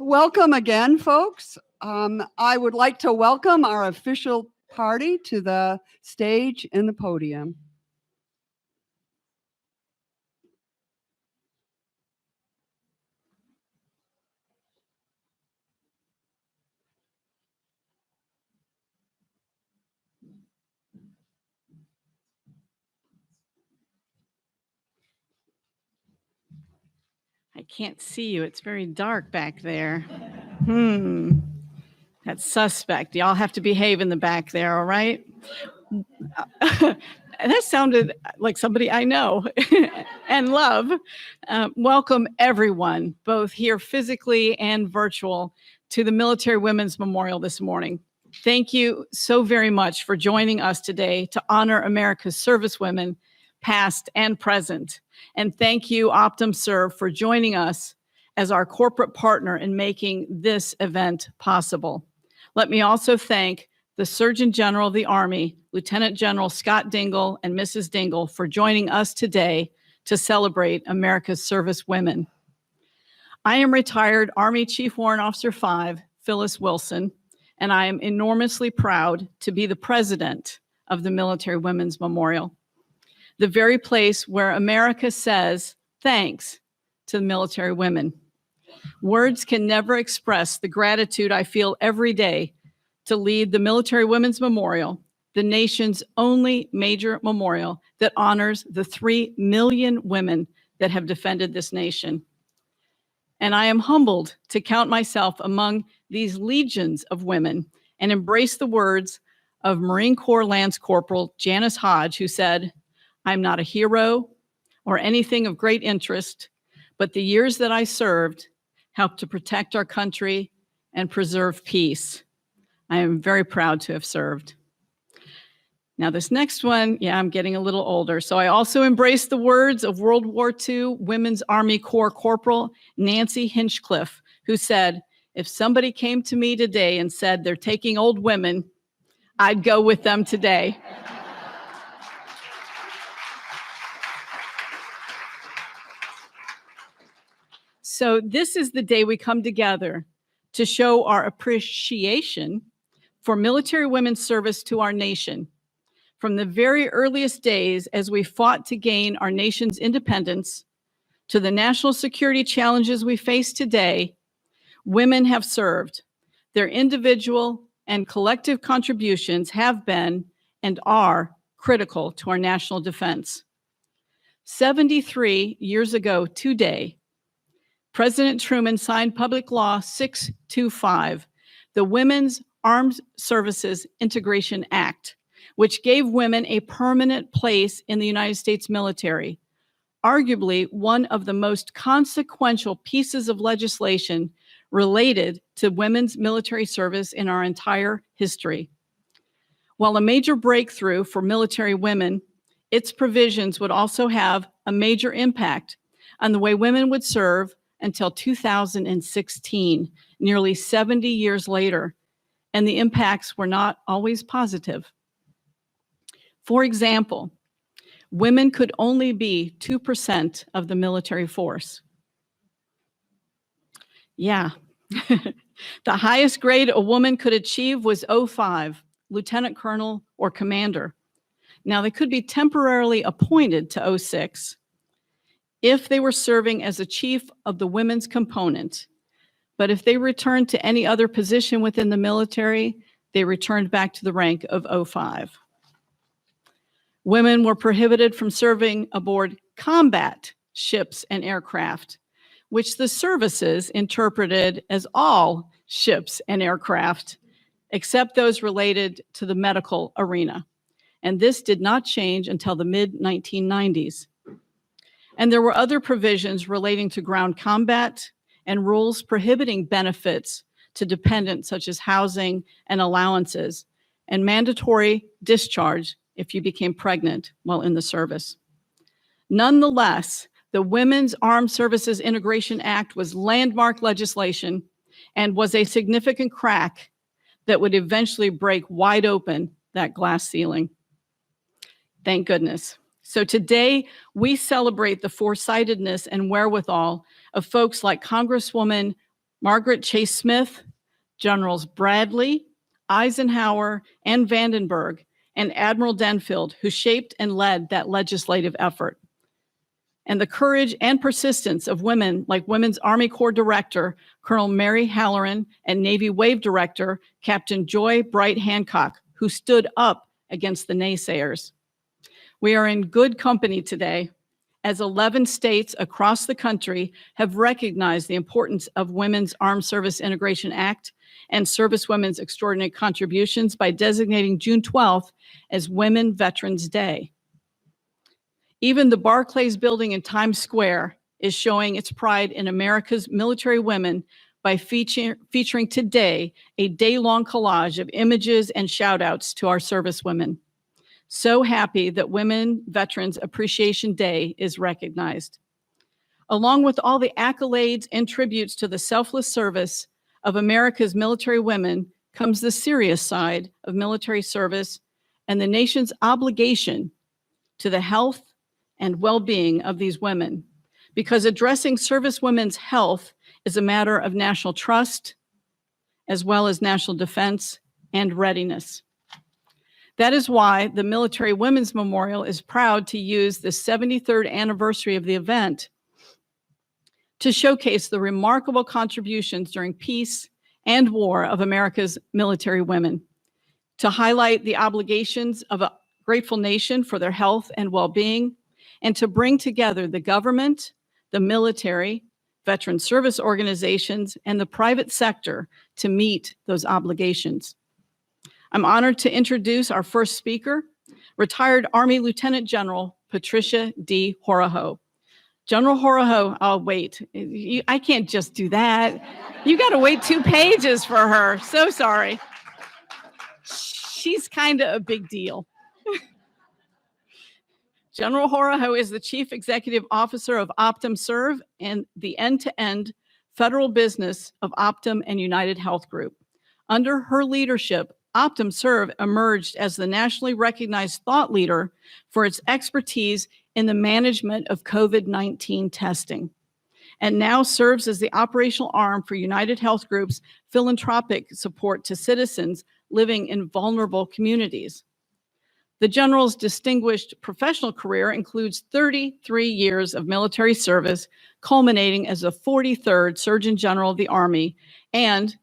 Welcome again, folks. I would like to welcome our official party to the stage and the podium. I can't see you. It's very dark back there. That's suspect. Y'all have to behave in the back there, all right? That sounded like somebody I know and love. Welcome, everyone, both here physically and virtual, to the Military Women's Memorial this morning. Thank you so very much for joining us today to honor America's servicewomen, past and present. And thank you, OptumServe, for joining us as our corporate partner in making this event possible. Let me also thank the Surgeon General of the Army, Lieutenant General Scott Dingell and Mrs. Dingell, for joining us today to celebrate America's servicewomen. I am retired Army Chief Warrant Officer 5, Phyllis Wilson, and I am enormously proud to be the president of the Military Women's Memorial, the very place where America says thanks to the military women. Words can never express the gratitude I feel every day to lead the Military Women's Memorial, the nation's only major memorial that honors the 3 million women that have defended this nation. And I am humbled to count myself among these legions of women and embrace the words of Marine Corps Lance Corporal Janice Hodge, who said, "I'm not a hero or anything of great interest, but the years that I served helped to protect our country and preserve peace. I am very proud to have served." Now this next one, I'm getting a little older. So I also embrace the words of World War II Women's Army Corps Corporal Nancy Hinchcliffe, who said, "If somebody came to me today and said they're taking old women, I'd go with them today." So this is the day we come together to show our appreciation for military women's service to our nation. From the very earliest days as we fought to gain our nation's independence to the national security challenges we face today, women have served. Their individual and collective contributions have been and are critical to our national defense. 73 years ago today, President Truman signed Public Law 625, the Women's Armed Services Integration Act, which gave women a permanent place in the United States military, arguably one of the most consequential pieces of legislation related to women's military service in our entire history. While a major breakthrough for military women, its provisions would also have a major impact on the way women would serve until 2016, nearly 70 years later, and the impacts were not always positive. For example, women could only be 2% of the military force. The highest grade a woman could achieve was 05, lieutenant colonel or commander. Now, they could be temporarily appointed to 06 if they were serving as a chief of the women's component. But if they returned to any other position within the military, they returned back to the rank of 05. Women were prohibited from serving aboard combat ships and aircraft, which the services interpreted as all ships and aircraft, except those related to the medical arena. And this did not change until the mid-1990s. And there were other provisions relating to ground combat and rules prohibiting benefits to dependents such as housing and allowances, and mandatory discharge if you became pregnant while in the service. Nonetheless, the Women's Armed Services Integration Act was landmark legislation and was a significant crack that would eventually break wide open that glass ceiling. Thank goodness. So today, we celebrate the foresightedness and wherewithal of folks like Congresswoman Margaret Chase Smith, Generals Bradley, Eisenhower, and Vandenberg, and Admiral Denfield, who shaped and led that legislative effort. And the courage and persistence of women like Women's Army Corps Director, Colonel Mary Halloran, and Navy Wave Director, Captain Joy Bright Hancock, who stood up against the naysayers. We are in good company today, as 11 states across the country have recognized the importance of Women's Armed Service Integration Act and Servicewomen's Extraordinary Contributions by designating June 12th as Women Veterans Day. Even the Barclays Building in Times Square is showing its pride in America's military women by featuring today a day-long collage of images and shout-outs to our servicewomen. So happy that Women Veterans Appreciation Day is recognized. Along with all the accolades and tributes to the selfless service of America's military women comes the serious side of military service and the nation's obligation to the health and well-being of these women, because addressing servicewomen's health is a matter of national trust, as well as national defense and readiness. That is why the Military Women's Memorial is proud to use the 73rd anniversary of the event to showcase the remarkable contributions during peace and war of America's military women, to highlight the obligations of a grateful nation for their health and well-being, and to bring together the government, the military, veteran service organizations, and the private sector to meet those obligations. I'm honored to introduce our first speaker, retired Army Lieutenant General Patricia D. Horoho. General Horoho, oh, wait, I can't just do that. You got to wait 2 pages for her. So sorry. She's kind of a big deal. General Horoho is the Chief Executive Officer of OptumServe and the end-to-end federal business of Optum and United Health Group. Under her leadership, OptumServe emerged as the nationally recognized thought leader for its expertise in the management of COVID-19 testing, and now serves as the operational arm for United Health Group's philanthropic support to citizens living in vulnerable communities. The General's distinguished professional career includes 33 years of military service, culminating as the 43rd Surgeon General of the Army, and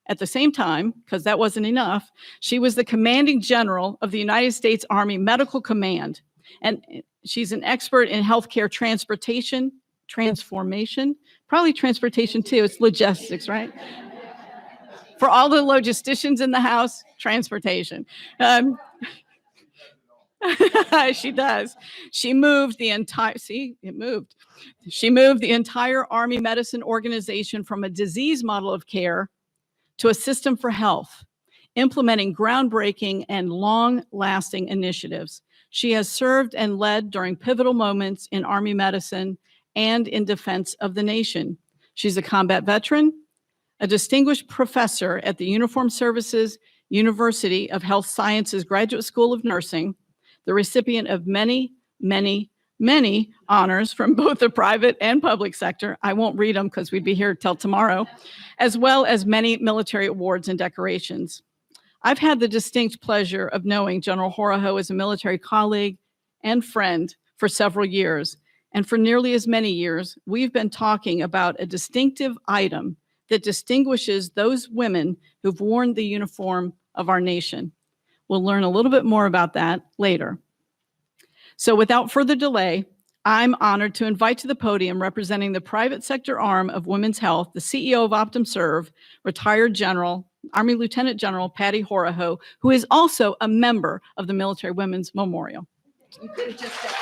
at the same time, because that wasn't enough, she was the commanding general of the United States Army Medical Command. And she's an expert in healthcare transformation, probably transportation too, it's logistics, right? For all the logisticians in the house, transportation. She does. She moved the entire, She moved the entire Army medicine organization from a disease model of care to a system for health, implementing groundbreaking and long-lasting initiatives. She has served and led during pivotal moments in Army medicine and in defense of the nation. She's a combat veteran, a distinguished professor at the Uniformed Services University of Health Sciences Graduate School of Nursing, the recipient of many, many, many honors from both the private and public sector. I won't read them because we'd be here till tomorrow, as well as many military awards and decorations. I've had the distinct pleasure of knowing General Horoho as a military colleague and friend for several years. And for nearly as many years, we've been talking about a distinctive item that distinguishes those women who've worn the uniform of our nation. We'll learn a little bit more about that later. So without further delay, I'm honored to invite to the podium, representing the private sector arm of Women's Health, the CEO of OptumServe, retired General, Army Lieutenant General Patty Horoho, who is also a member of the Military Women's Memorial. You could have just said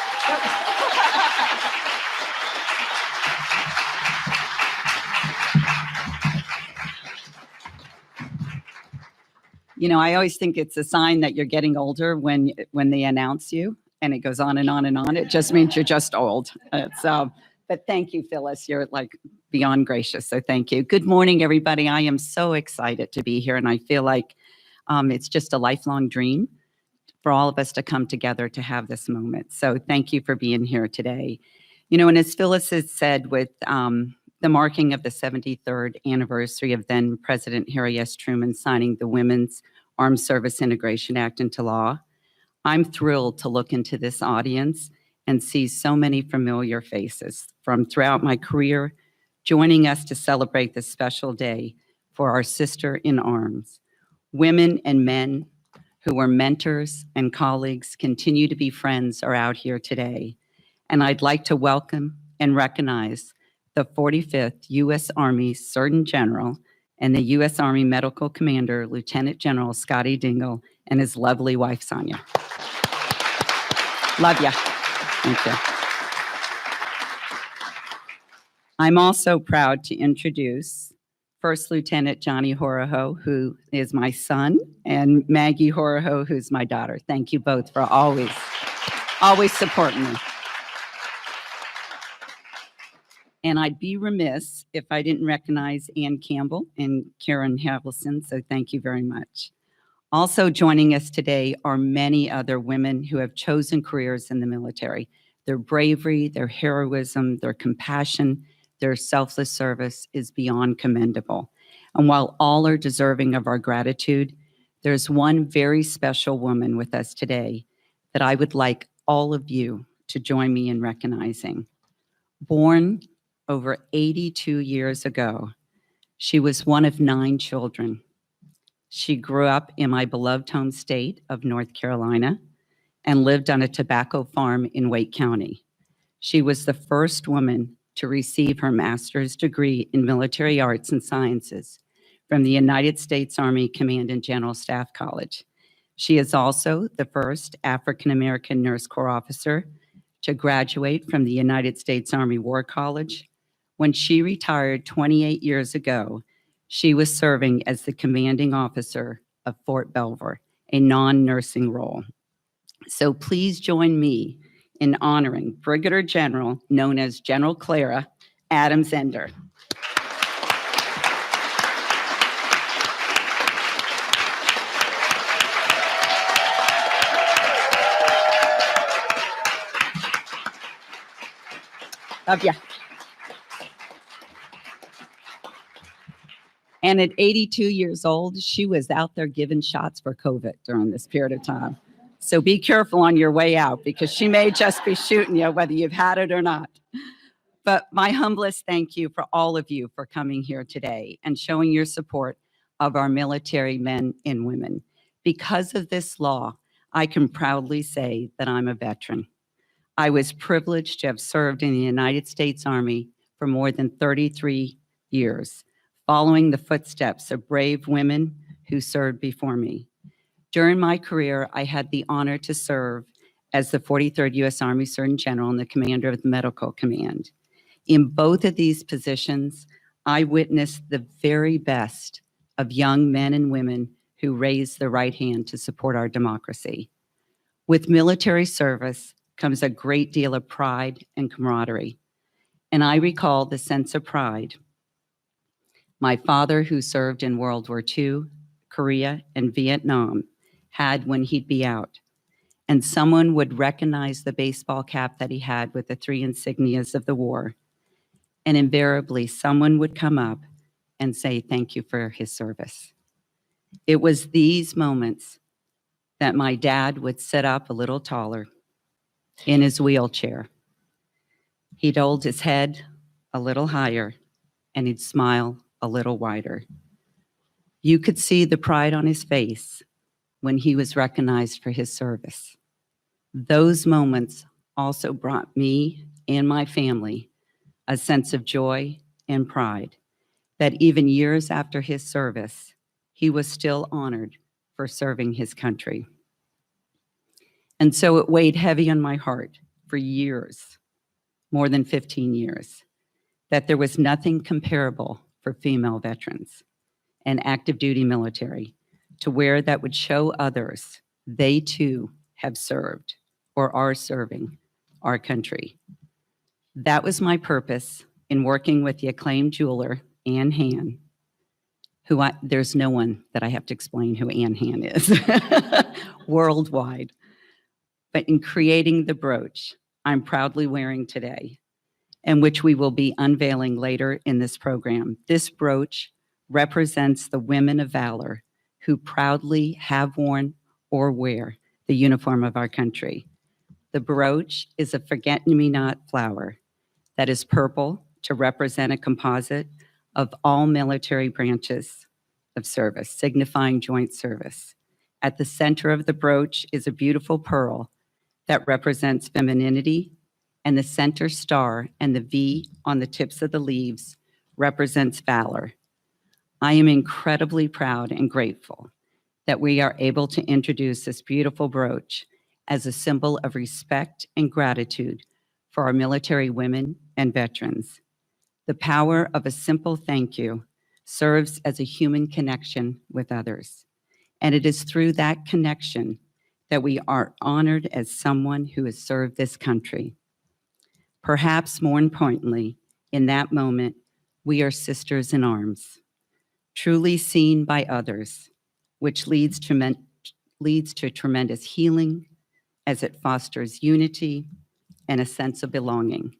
You know, I always think it's a sign that you're getting older when they announce you, and it goes on and on and on. It just means you're just old. But thank you, Phyllis. You're like beyond gracious. So thank you. Good morning, everybody. I am so excited to be here, and I feel like it's just a lifelong dream for all of us to come together to have this moment. So thank you for being here today. You know, and as Phyllis has said with the the marking of the 73rd anniversary of then President Harry S. Truman signing the Women's Armed Service Integration Act into law, I'm thrilled to look into this audience and see so many familiar faces from throughout my career joining us to celebrate this special day for our sister in arms. Women and men who were mentors and colleagues, continue to be friends, are out here today. And I'd like to welcome and recognize the 45th U.S. Army Surgeon General and the U.S. Army Medical Commander, Lieutenant General Scotty Dingle, and his lovely wife, Sonia. Love ya. Thank you. I'm also proud to introduce First Lieutenant Johnny Horoho, who is my son, and Maggie Horoho, who's my daughter. Thank you both for always supporting me. And I'd be remiss if I didn't recognize Ann Campbell and Karen Havlison, so thank you very much. Also joining us today are many other women who have chosen careers in the military. Their bravery, their heroism, their compassion, their selfless service is beyond commendable. And while all are deserving of our gratitude, there's one very special woman with us today that I would like all of you to join me in recognizing. Born over 82 years ago, she was one of 9 children. She grew up in my beloved home state of North Carolina and lived on a tobacco farm in Wake County. She was the first woman to receive her master's degree in military arts and sciences from the United States Army Command and General Staff College. She is also the first African-American Nurse Corps officer to graduate from the United States Army War College. When she retired 28 years ago, she was serving as the commanding officer of Fort Belvoir, a non-nursing role. So please join me in honoring Brigadier General, known as General Clara, Adams Ender. Love ya. And at 82 years old, she was out there giving shots for COVID during this period of time. So be careful on your way out because she may just be shooting you whether you've had it or not. But my humblest thank you for all of you for coming here today and showing your support of our military men and women. Because of this law, I can proudly say that I'm a veteran. I was privileged to have served in the United States Army for more than 33 years, following the footsteps of brave women who served before me. During my career, I had the honor to serve as the 43rd U.S. Army Surgeon General and the commander of the Medical Command. In both of these positions, I witnessed the very best of young men and women who raised their right hand to support our democracy. With military service comes a great deal of pride and camaraderie, and I recall the sense of pride my father, who served in World War II, Korea, and Vietnam, had when he'd be out. And someone would recognize the baseball cap that he had with the 3 insignias of the war. And invariably, someone would come up and say, thank you for his service. It was these moments that my dad would sit up a little taller in his wheelchair. He'd hold his head a little higher and he'd smile a little wider. You could see the pride on his face when he was recognized for his service. Those moments also brought me and my family a sense of joy and pride that even years after his service, he was still honored for serving his country. And so it weighed heavy on my heart for years, more than 15 years, that there was nothing comparable for female veterans and active duty military to wear that would show others they too have served or are serving our country. That was my purpose in working with the acclaimed jeweler, Ann Han, there's no one that I have to explain who Ann Han is worldwide. But in creating the brooch I'm proudly wearing today, and which we will be unveiling later in this program. This brooch represents the women of valor who proudly have worn or wear the uniform of our country. The brooch is a forget-me-not flower that is purple to represent a composite of all military branches of service, signifying joint service. At the center of the brooch is a beautiful pearl that represents femininity, and the center star and the V on the tips of the leaves represents valor. I am incredibly proud and grateful that we are able to introduce this beautiful brooch as a symbol of respect and gratitude for our military women and veterans. The power of a simple thank you serves as a human connection with others. And it is through that connection that we are honored as someone who has served this country. Perhaps more importantly, in that moment, we are sisters in arms, truly seen by others, which leads to tremendous healing as it fosters unity and a sense of belonging.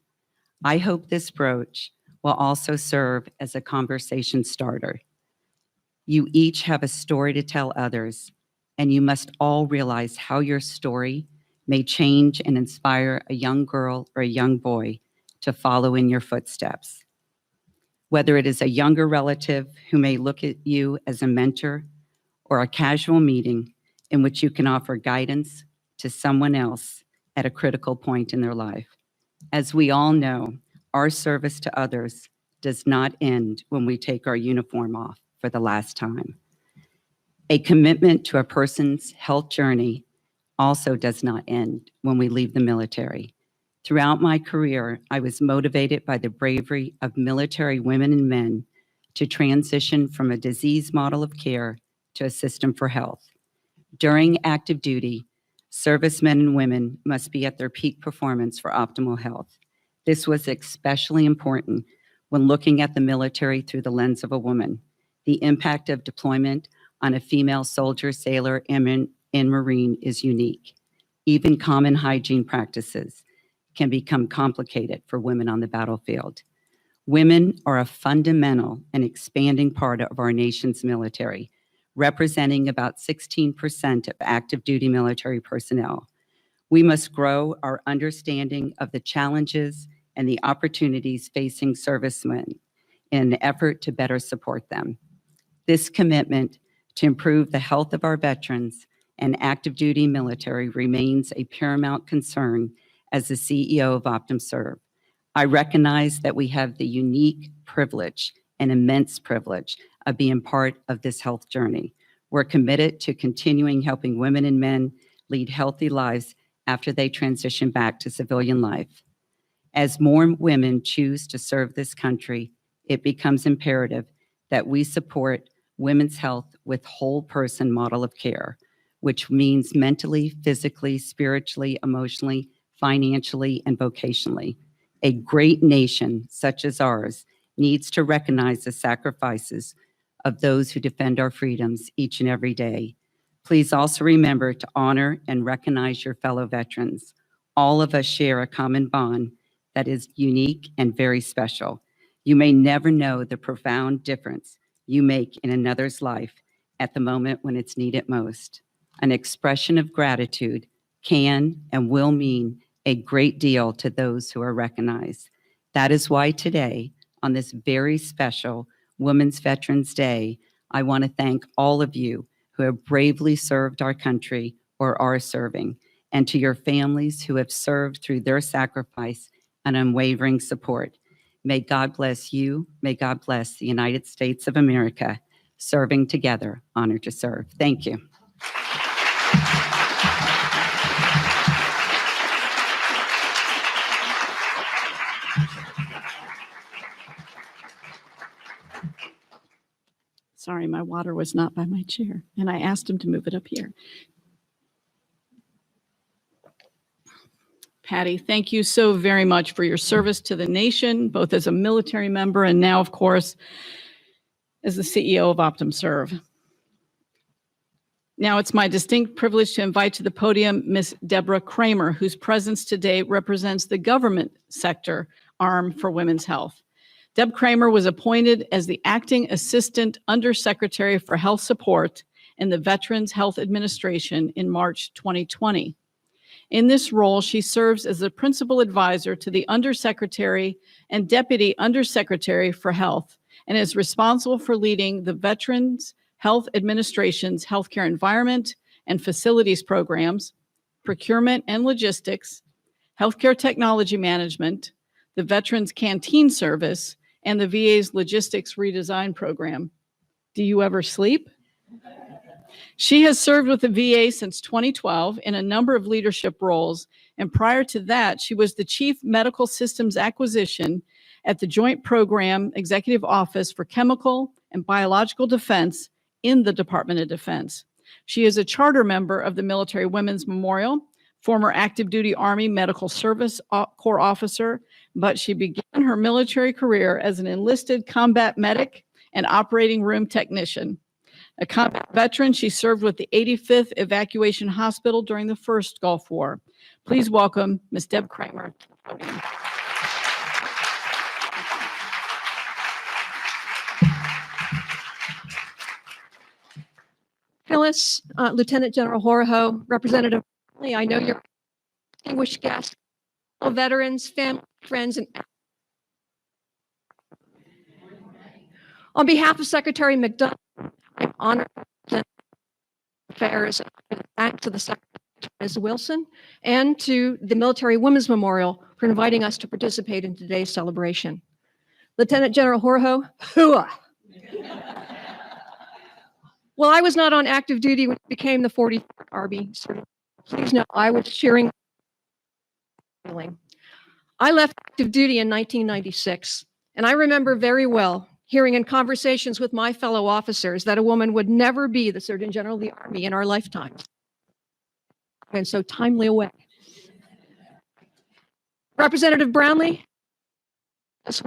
I hope this brooch will also serve as a conversation starter. You each have a story to tell others, and you must all realize how your story may change and inspire a young girl or a young boy to follow in your footsteps. Whether it is a younger relative who may look at you as a mentor or a casual meeting in which you can offer guidance to someone else at a critical point in their life. As we all know, our service to others does not end when we take our uniform off for the last time. A commitment to a person's health journey also does not end when we leave the military. Throughout my career, I was motivated by the bravery of military women and men to transition from a disease model of care to a system for health. During active duty, servicemen and women must be at their peak performance for optimal health. This was especially important when looking at the military through the lens of a woman. The impact of deployment on a female soldier, sailor, and Marine is unique. Even common hygiene practices can become complicated for women on the battlefield. Women are a fundamental and expanding part of our nation's military, representing about 16% of active duty military personnel. We must grow our understanding of the challenges and the opportunities facing servicemen in an effort to better support them. This commitment to improve the health of our veterans and active duty military remains a paramount concern as the CEO of OptumServe. I recognize that we have the unique privilege and immense privilege of being part of this health journey. We're committed to continuing helping women and men lead healthy lives after they transition back to civilian life. As more women choose to serve this country, it becomes imperative that we support women's health with whole person model of care, which means mentally, physically, spiritually, emotionally, financially, and vocationally. A great nation such as ours needs to recognize the sacrifices of those who defend our freedoms each and every day. Please also remember to honor and recognize your fellow veterans. All of us share a common bond that is unique and very special. You may never know the profound difference you make in another's life at the moment when it's needed most. An expression of gratitude can and will mean a great deal to those who are recognized. That is why today, on this very special Women's Veterans Day, I want to thank all of you who have bravely served our country or are serving, and to your families who have served through their sacrifice and unwavering support. May God bless you. May God bless the United States of America. Serving together, honored to serve. Thank you. Sorry, my water was not by my chair, and I asked him to move it up here. Patty, thank you so very much for your service to the nation, both as a military member and now, of course, as the CEO of OptumServe. Now it's my distinct privilege to invite to the podium Ms. Deborah Kramer, whose presence today represents the government sector arm for women's health. Deb Kramer was appointed as the Acting Assistant Undersecretary for Health Support in the Veterans Health Administration in March 2020. In this role, she serves as the principal advisor to the Undersecretary and Deputy Undersecretary for Health and is responsible for leading the Veterans Health Administration's healthcare environment and facilities programs, procurement and logistics, healthcare technology management, the Veterans Canteen Service, and the VA's logistics redesign program. Do you ever sleep? She has served with the VA since 2012 in a number of leadership roles, and prior to that, she was the Chief Medical Systems Acquisition at the Joint Program Executive Office for Chemical and Biological Defense in the Department of Defense. She is a charter member of the Military Women's Memorial, former active duty Army Medical Service Corps officer, but she began her military career as an enlisted combat medic and operating room technician. A combat veteran, she served with the 85th Evacuation Hospital during the First Gulf War. Please welcome Ms. Deb Kramer. Phyllis, Lieutenant General Horoho, Representative, I know you're distinguished guests, all veterans, family, friends, and on behalf of Secretary McDonough, I'm honored to present affairs back to the Secretary Ms. Wilson and to the Military Women's Memorial for inviting us to participate in today's celebration. Lieutenant General Horoho, hooah! Well, I was not on active duty when it became the 43rd Army. So please know I was cheering. I left active duty in 1996, and I remember very well hearing in conversations with my fellow officers that a woman would never be the Surgeon General of the Army in our lifetimes. And so timely away. Representative Brownlee, of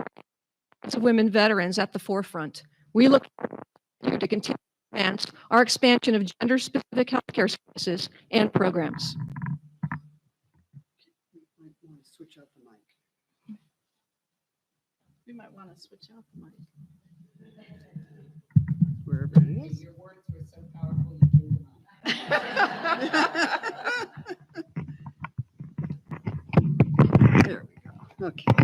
women veterans at the forefront. We look forward to continue to advance our expansion of gender-specific healthcare services and programs. Switch out the mic. We might want to switch out the mic. Wherever it is. Your words were so powerful, you threw them There we go. Okay.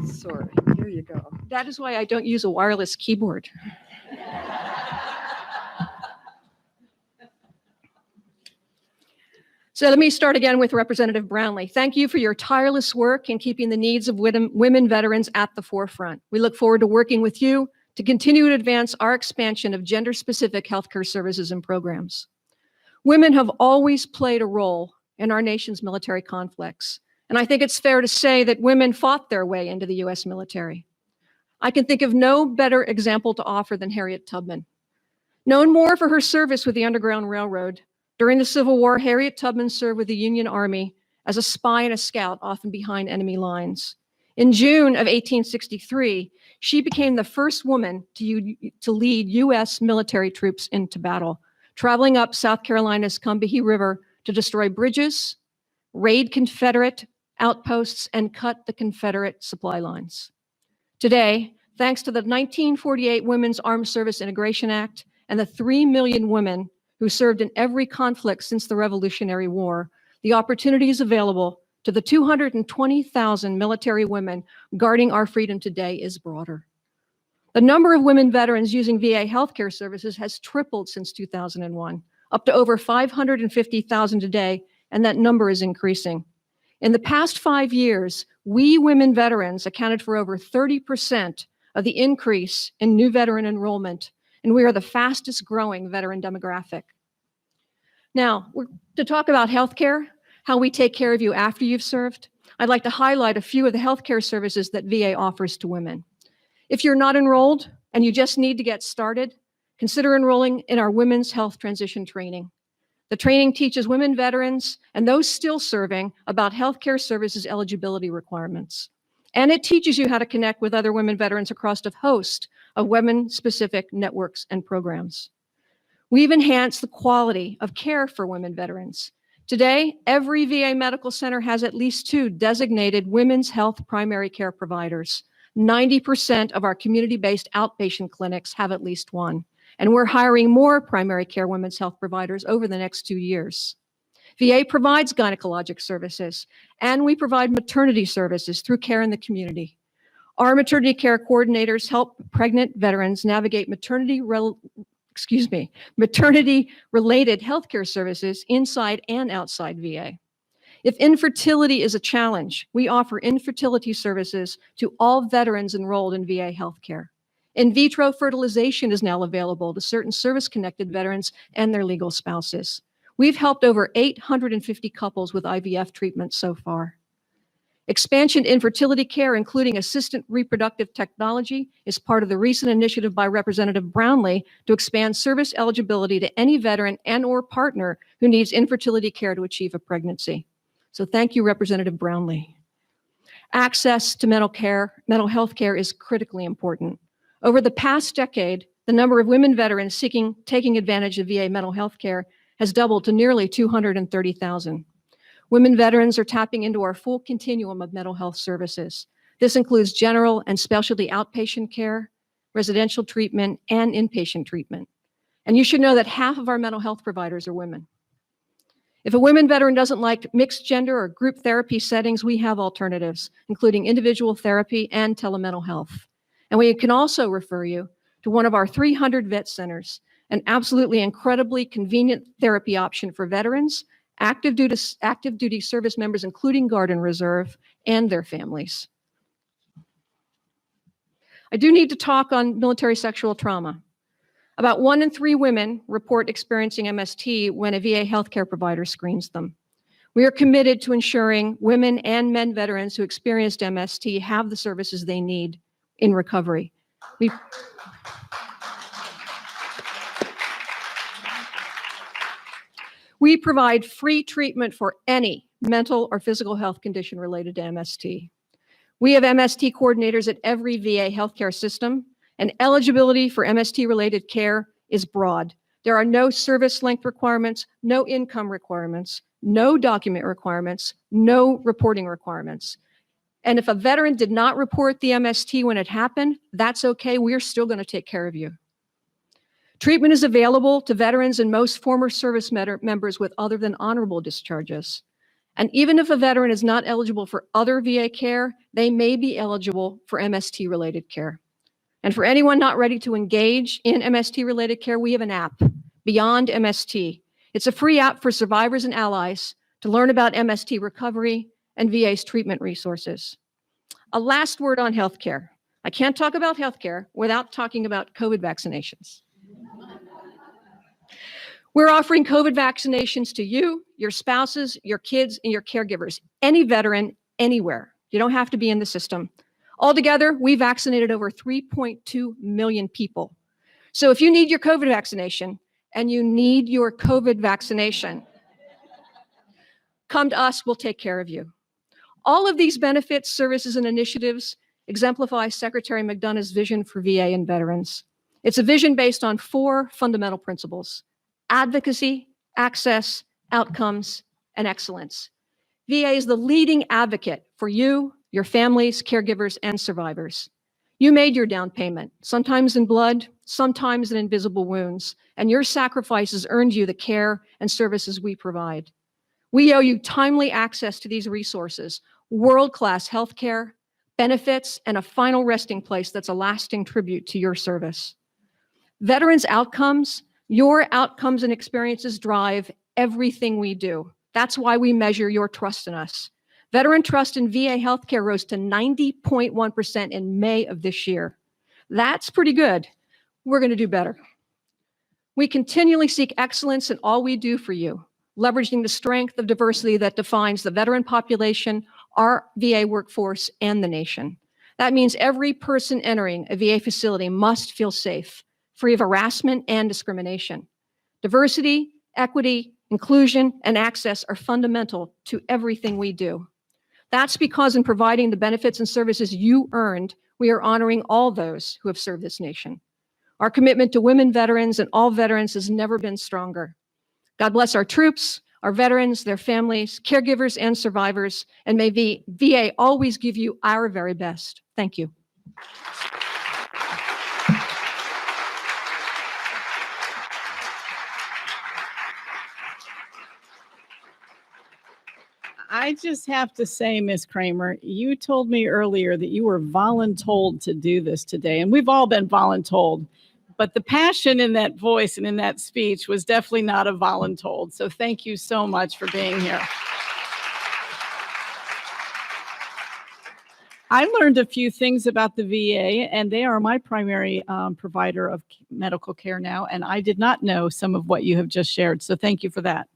Sorry. Here you go. That is why I don't use a wireless keyboard. So let me start again with Representative Brownlee. Thank you for your tireless work in keeping the needs of women veterans at the forefront. We look forward to working with you to continue to advance our expansion of gender-specific healthcare services and programs. Women have always played a role in our nation's military conflicts, and I think it's fair to say that women fought their way into the U.S. military. I can think of no better example to offer than Harriet Tubman. Known more for her service with the Underground Railroad, during the Civil War, Harriet Tubman served with the Union Army as a spy and a scout, often behind enemy lines. In June of 1863, she became the first woman to lead U.S. military troops into battle, traveling up South Carolina's Combahee River to destroy bridges, raid Confederate outposts, and cut the Confederate supply lines. Today, thanks to the 1948 Women's Armed Service Integration Act and the 3 million women who served in every conflict since the Revolutionary War, the opportunity is available to the 220,000 military women guarding our freedom today is broader. The number of women veterans using VA healthcare services has tripled since 2001, up to over 550,000 today, and that number is increasing. In the past 5 years, we women veterans accounted for over 30% of the increase in new veteran enrollment, and we are the fastest growing veteran demographic. Now, to talk about healthcare, how we take care of you after you've served, I'd like to highlight a few of the healthcare services that VA offers to women. If you're not enrolled and you just need to get started, consider enrolling in our Women's Health Transition Training. The training teaches women veterans and those still serving about healthcare services eligibility requirements. And it teaches you how to connect with other women veterans across a host of women-specific networks and programs. We've enhanced the quality of care for women veterans, Today, every VA medical center has at least 2 designated women's health primary care providers. 90% of our community-based outpatient clinics have at least one, and we're hiring more primary care women's health providers over the next 2 years. VA provides gynecologic services, and we provide maternity services through care in the community. Our maternity care coordinators help pregnant veterans navigate maternity-related healthcare services inside and outside VA. If infertility is a challenge, we offer infertility services to all veterans enrolled in VA healthcare. In vitro fertilization is now available to certain service-connected veterans and their legal spouses. We've helped over 850 couples with IVF treatment so far. Expansion infertility care, including assisted reproductive technology, is part of the recent initiative by Representative Brownlee to expand service eligibility to any veteran and/or partner who needs infertility care to achieve a pregnancy. So thank you, Representative Brownlee. Access to mental health care is critically important. Over the past decade, the number of women veterans taking advantage of VA mental health care has doubled to nearly 230,000. Women veterans are tapping into our full continuum of mental health services. This includes general and specialty outpatient care, residential treatment, and inpatient treatment. And you should know that half of our mental health providers are women. If a women veteran doesn't like mixed gender or group therapy settings, we have alternatives, including individual therapy and telemental health. And we can also refer you to one of our 300 vet centers, an absolutely incredibly convenient therapy option for veterans, active duty service members, including Guard and Reserve, and their families. I do need to talk on military sexual trauma. About 1 in 3 women report experiencing MST when a VA healthcare provider screens them. We are committed to ensuring women and men veterans who experienced MST have the services they need in recovery. We provide free treatment for any mental or physical health condition related to MST. We have MST coordinators at every VA healthcare system, and eligibility for MST-related care is broad. There are no service length requirements, no income requirements, no document requirements, no reporting requirements. And if a veteran did not report the MST when it happened, that's okay. We're still going to take care of you. Treatment is available to veterans and most former service members with other than honorable discharges. And even if a veteran is not eligible for other VA care, they may be eligible for MST-related care. And for anyone not ready to engage in MST-related care, we have an app, Beyond MST. It's a free app for survivors and allies to learn about MST recovery and VA's treatment resources. A last word on healthcare. I can't talk about healthcare without talking about COVID vaccinations. We're offering COVID vaccinations to you, your spouses, your kids, and your caregivers, any veteran, anywhere. You don't have to be in the system. Altogether, we vaccinated over 3.2 million people. So if you need your COVID vaccination, and you need your COVID vaccination, come to us, we'll take care of you. All of these benefits, services, and initiatives exemplify Secretary McDonough's vision for VA and veterans. It's a vision based on 4 fundamental principles: advocacy, access, outcomes, and excellence. VA is the leading advocate for you, your families, caregivers, and survivors. You made your down payment, sometimes in blood, sometimes in invisible wounds, and your sacrifices earned you the care and services we provide. We owe you timely access to these resources, world-class healthcare, benefits, and a final resting place that's a lasting tribute to your service. Veterans' outcomes, your outcomes and experiences drive everything we do. That's why we measure your trust in us. Veteran trust in VA healthcare rose to 90.1% in May of this year. That's pretty good. We're going to do better. We continually seek excellence in all we do for you, leveraging the strength of diversity that defines the veteran population, our VA workforce, and the nation. That means every person entering a VA facility must feel safe, free of harassment and discrimination. Diversity, equity, inclusion, and access are fundamental to everything we do. That's because in providing the benefits and services you earned, we are honoring all those who have served this nation. Our commitment to women veterans and all veterans has never been stronger. God bless our troops, our veterans, their families, caregivers, and survivors, and may VA always give you our very best. Thank you. I just have to say, Ms. Kramer, you told me earlier that you were voluntold to do this today, and we've all been voluntold, but the passion in that voice and in that speech was definitely not a voluntold. So thank you so much for being here. I learned a few things about the VA, and they are my primary provider of medical care now, and I did not know some of what you have just shared, so thank you for that.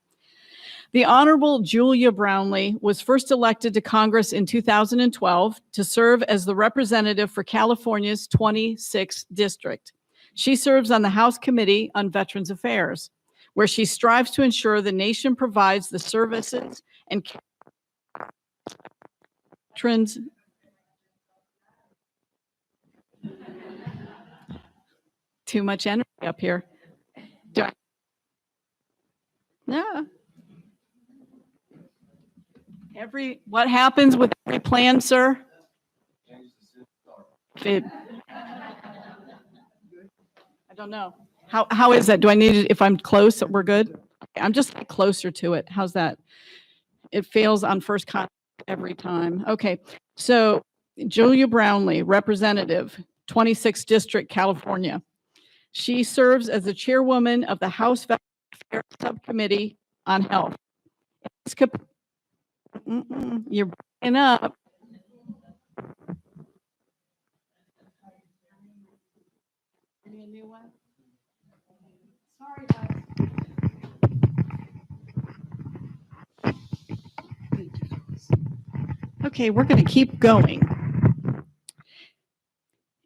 The Honorable Julia Brownlee was first elected to Congress in 2012 to serve as the representative for California's 26th district. She serves on the House Committee on Veterans Affairs, where she strives to ensure the nation provides the services and veterans. Too much energy up here. Yeah. What happens with every plan, sir? I don't know. How is that? Do I need it if I'm close? We're good? I'm just closer to it. How's that? It fails on first contact every time. Okay. So Julia Brownlee, representative, 26th District, California. She serves as the chairwoman of the House Veterans Affairs Subcommittee on Health. You're breaking up. Sorry, guys. Okay, we're going to keep going.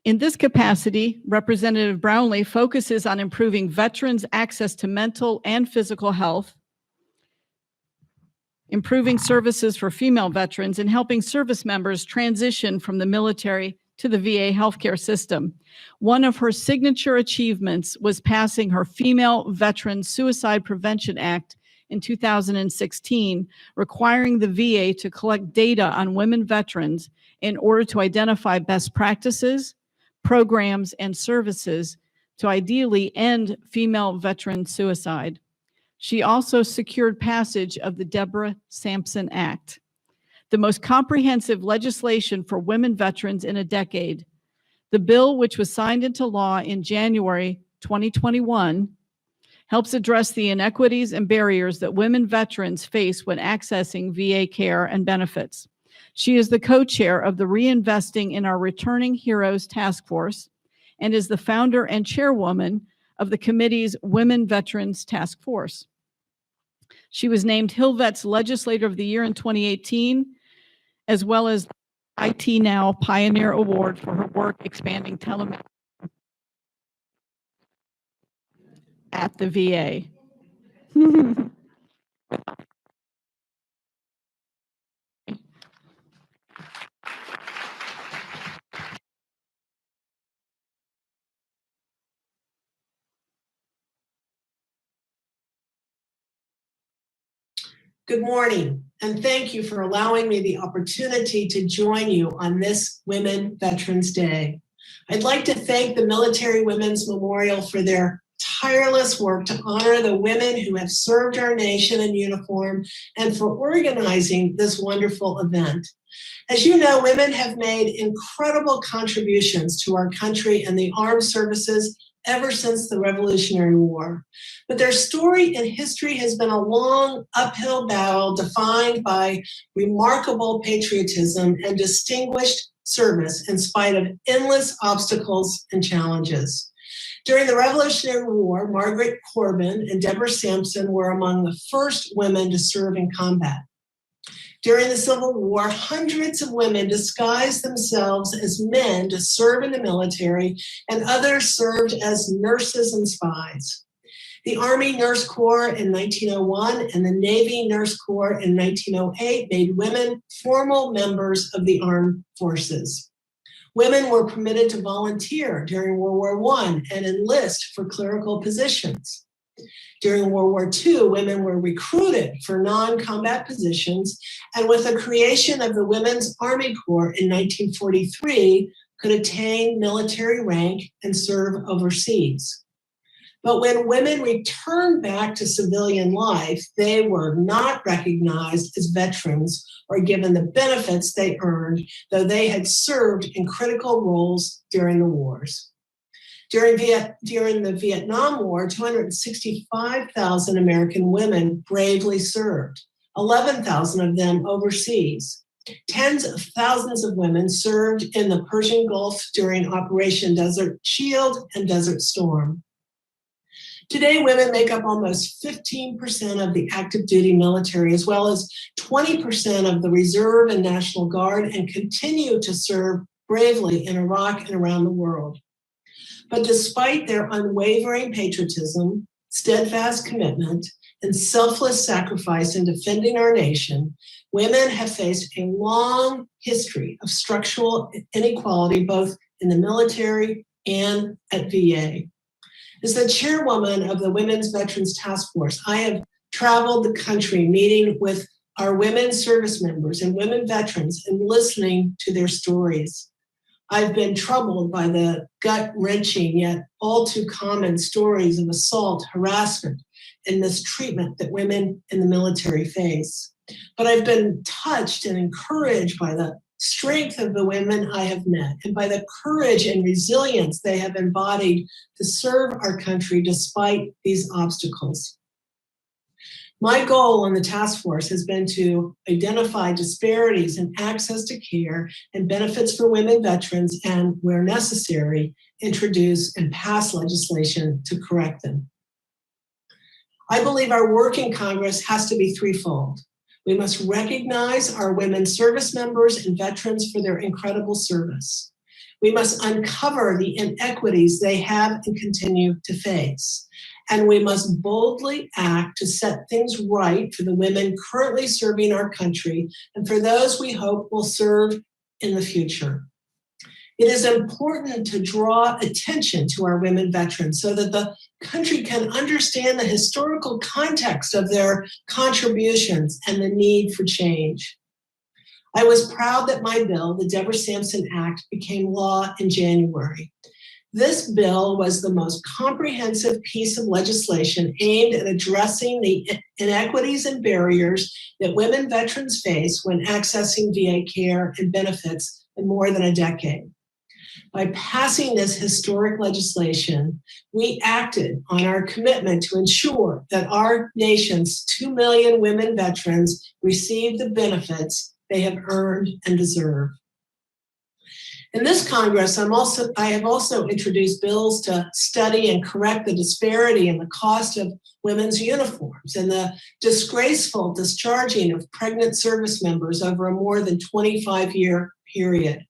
In this capacity, Representative Brownlee focuses on improving veterans' access to mental and physical health, improving services for female veterans, and helping service members transition from the military to the VA healthcare system. One of her signature achievements was passing her Female Veteran Suicide Prevention Act in 2016, requiring the VA to collect data on women veterans in order to identify best practices, programs, and services to ideally end female veteran suicide. She also secured passage of the Deborah Sampson Act, the most comprehensive legislation for women veterans in a decade. The bill, which was signed into law in January 2021, helps address the inequities and barriers that women veterans face when accessing VA care and benefits. She is the co-chair of the Reinvesting in Our Returning Heroes Task Force and is the founder and chairwoman of the committee's Women Veterans Task Force. She was named Hillvet's Legislator of the Year in 2018, as well as the IT Now Pioneer Award for her work expanding telemedicine at the VA. Good morning, and thank you for allowing me the opportunity to join you on this Women Veterans Day. I'd like to thank the Military Women's Memorial for their tireless work to honor the women who have served our nation in uniform and for organizing this wonderful event. As you know, women have made incredible contributions to our country and the armed services ever since the Revolutionary War. But their story and history has been a long uphill battle defined by remarkable patriotism and distinguished service in spite of endless obstacles and challenges. During the Revolutionary War, Margaret Corbin and Deborah Sampson were among the first women to serve in combat. During the Civil War, hundreds of women disguised themselves as men to serve in the military, and others served as nurses and spies. The Army Nurse Corps in 1901 and the Navy Nurse Corps in 1908 made women formal members of the armed forces. Women were permitted to volunteer during World War I and enlist for clerical positions. During World War II, women were recruited for non-combat positions, and with the creation of the Women's Army Corps in 1943, could attain military rank and serve overseas. But when women returned back to civilian life, they were not recognized as veterans or given the benefits they earned, though they had served in critical roles during the wars. During the Vietnam War, 265,000 American women bravely served, 11,000 of them overseas. Tens of thousands of women served in the Persian Gulf during Operation Desert Shield and Desert Storm. Today, women make up almost 15% of the active duty military, as well as 20% of the Reserve and National Guard, and continue to serve bravely in Iraq and around the world. But despite their unwavering patriotism, steadfast commitment, and selfless sacrifice in defending our nation, women have faced a long history of structural inequality, both in the military and at VA. As the chairwoman of the Women's Veterans Task Force, I have traveled the country meeting with our women service members and women veterans and listening to their stories. I've been troubled by the gut-wrenching yet all too common stories of assault, harassment, and mistreatment that women in the military face. But I've been touched and encouraged by the strength of the women I have met and by the courage and resilience they have embodied to serve our country despite these obstacles. My goal on the task force has been to identify disparities in access to care and benefits for women veterans, and where necessary, introduce and pass legislation to correct them. I believe our work in Congress has to be threefold. We must recognize our women service members and veterans for their incredible service. We must uncover the inequities they have and continue to face. And we must boldly act to set things right for the women currently serving our country and for those we hope will serve in the future. It is important to draw attention to our women veterans so that the country can understand the historical context of their contributions and the need for change. I was proud that my bill, the Deborah Sampson Act, became law in January. This bill was the most comprehensive piece of legislation aimed at addressing the inequities and barriers that women veterans face when accessing VA care and benefits in more than a decade. By passing this historic legislation, we acted on our commitment to ensure that our nation's 2 million women veterans receive the benefits they have earned and deserve. In this Congress, I have also introduced bills to study and correct the disparity in the cost of women's uniforms and the disgraceful discharging of pregnant service members over a more than 25-year period.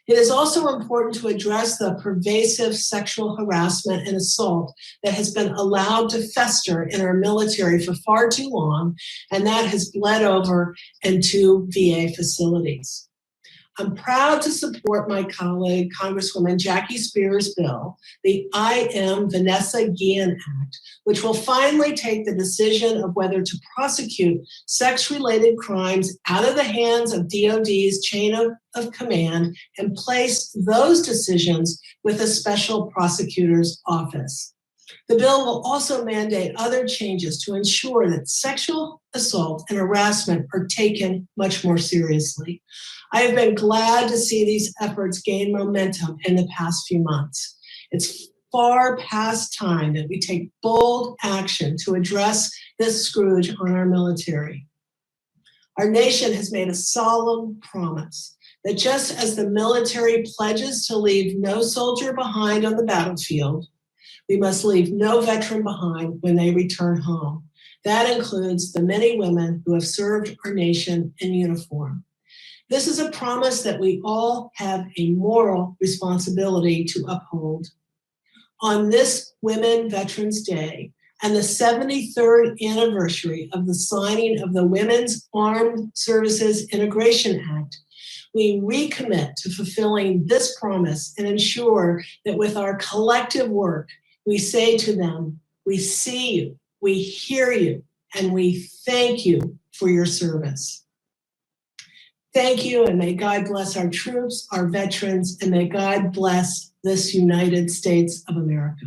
It is also important to address the pervasive sexual harassment and assault that has been allowed to fester in our military for far too long, and that has bled over into VA facilities. I'm proud to support my colleague, Congresswoman Jackie Spears' bill, the I Am Vanessa Guillen Act, which will finally take the decision of whether to prosecute sex-related crimes out of the hands of DOD's chain of command and place those decisions with a special prosecutor's office. The bill will also mandate other changes to ensure that sexual assault and harassment are taken much more seriously. I have been glad to see these efforts gain momentum in the past few months. It's far past time that we take bold action to address this scourge on our military. Our nation has made a solemn promise that just as the military pledges to leave no soldier behind on the battlefield, we must leave no veteran behind when they return home. That includes the many women who have served our nation in uniform. This is a promise that we all have a moral responsibility to uphold. On this Women Veterans Day and the 73rd anniversary of the signing of the Women's Armed Services Integration Act, we recommit to fulfilling this promise and ensure that with our collective work, we say to them, We see you, we hear you, and we thank you for your service. Thank you, and may God bless our troops, our veterans, and may God bless this United States of America.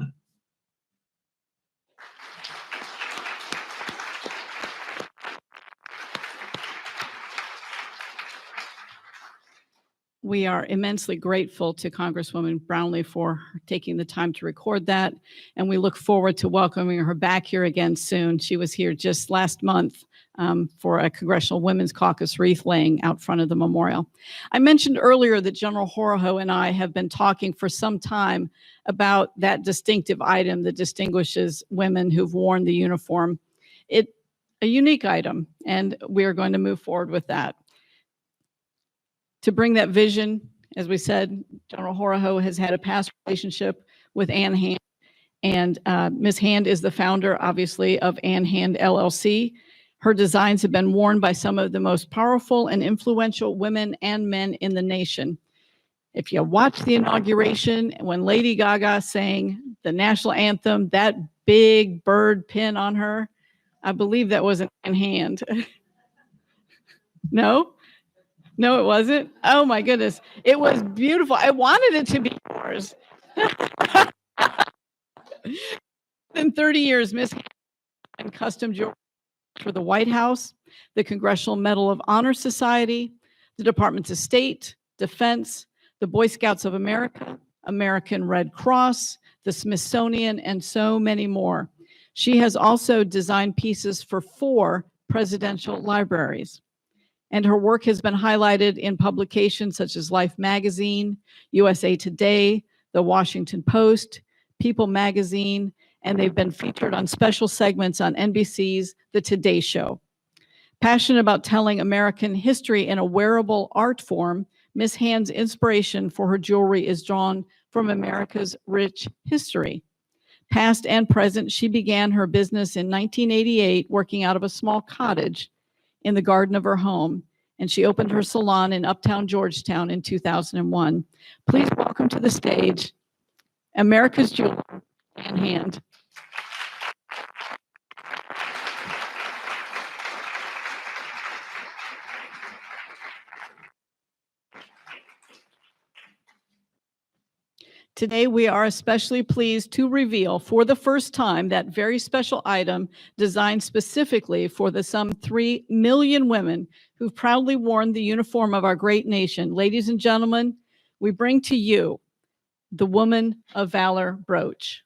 We are immensely grateful to Congresswoman Brownlee for taking the time to record that, and we look forward to welcoming her back here again soon. She was here just last month for a Congressional Women's Caucus wreath laying out front of the memorial. I mentioned earlier that General Horoho and I have been talking for some time about that distinctive item that distinguishes women who've worn the uniform. It's a unique item, and we're going to move forward with that. To bring that vision, as we said, General Horoho has had a past relationship with Ann Hand, and Ms. Hand is the founder, obviously, of Ann Hand LLC. Her designs have been worn by some of the most powerful and influential women and men in the nation. If you watch the inauguration, when Lady Gaga sang the national anthem, that big bird pin on her, I believe that was an Ann Hand. No? No, it wasn't. Oh my goodness. It was beautiful. I wanted it to be yours. In 30 years, Miss Hand custom jewelry for the White House, the Congressional Medal of Honor Society, the Departments of State, Defense, the Boy Scouts of America, American Red Cross, the Smithsonian, and so many more. She has also designed pieces for 4 presidential libraries. And her work has been highlighted in publications such as Life Magazine, USA Today, The Washington Post, People Magazine, and they've been featured on special segments on NBC's The Today Show. Passionate about telling American history in a wearable art form, Miss Hand's inspiration for her jewelry is drawn from America's rich history. Past and present, she began her business in 1988 working out of a small cottage in the garden of her home, and she opened her salon in Uptown Georgetown in 2001. Please welcome to the stage America's jeweler, Ann Hand. Today, we are especially pleased to reveal for the first time that very special item designed specifically for the some 3 million women who've proudly worn the uniform of our great nation. Ladies and gentlemen, we bring to you the Woman of Valor brooch.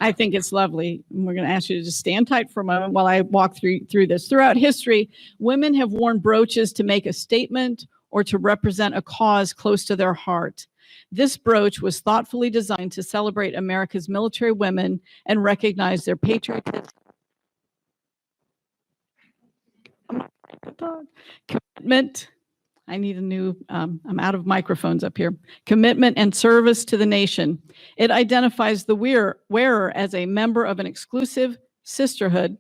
I think it's lovely. And we're going to ask you to just stand tight for a moment while I walk through this. Throughout history, women have worn brooches to make a statement or to represent a cause close to their heart. This brooch was thoughtfully designed to celebrate America's military women and recognize their patriotism, commitment. I need a new, I'm out of microphones up here. Commitment and service to the nation. It identifies the wearer as a member of an exclusive sisterhood.